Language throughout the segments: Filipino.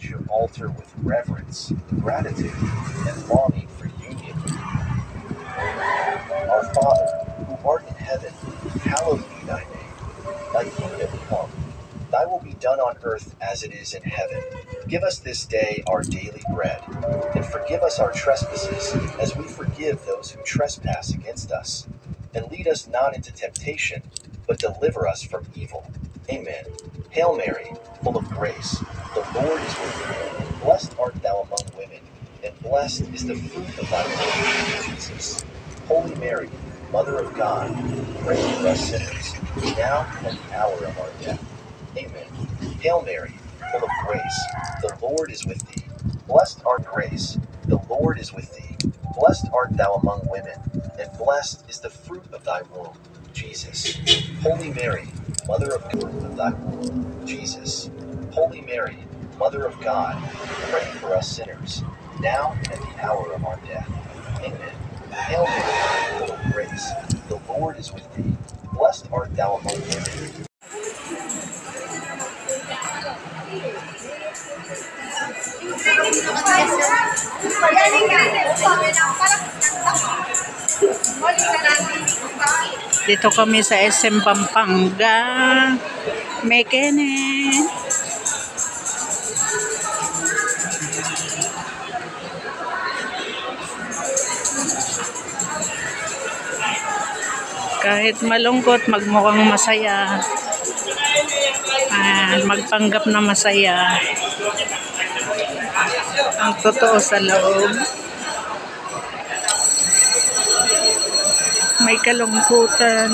approach your altar with reverence, gratitude, and longing for union with you. Our Father, who art in heaven, hallowed be thy name. Thy kingdom come. Thy will be done on earth as it is in heaven. Give us this day our daily bread, and forgive us our trespasses, as we forgive those who trespass against us. And lead us not into temptation, but deliver us from evil. Amen. Hail Mary, full of grace, the Lord is with thee. Blessed art thou among women, and blessed is the fruit of thy womb, Jesus. Holy Mary, Mother of God, pray for us sinners, now and at the hour of our death. Amen. Hail Mary, full of grace, the Lord is with thee. Blessed art grace, the Lord is with thee. Blessed art thou among women, and blessed is the fruit of thy womb, Jesus. Holy Mary, Mother of thy womb, Jesus. Holy Mary, Mother of God, pray for us sinners, now and at the hour of our death. Amen. Hail Mary, full of grace, the Lord is with thee. Blessed art thou among women. Dito kami sa SM Pampanga, Mekene. Kahit malungkot, magmukhang masaya. Magpanggap na masaya. Ang totoo sa loob. May kalungkutan.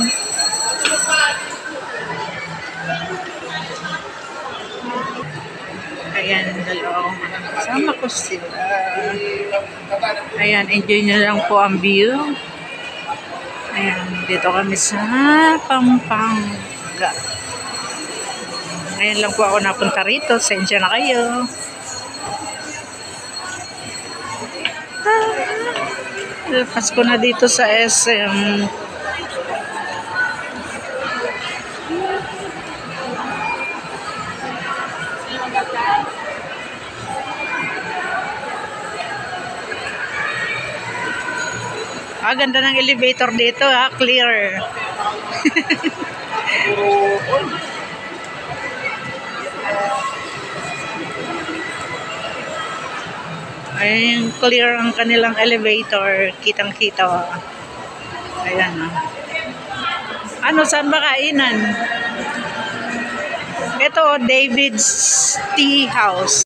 Ayan, dalawang sama ko sila. Ayan, enjoy nyo lang po ang view. Ayan, dito kami sa Pampanga. Ngayon lang po ako napunta rito. Sensya na kayo. Pasko na dito sa SM. Ganda ng elevator dito ha, clear. Ayun, clear ang kanilang elevator. Kitang-kita. Ayan. Ano, saan ba kainan? Ito, David's Tea House.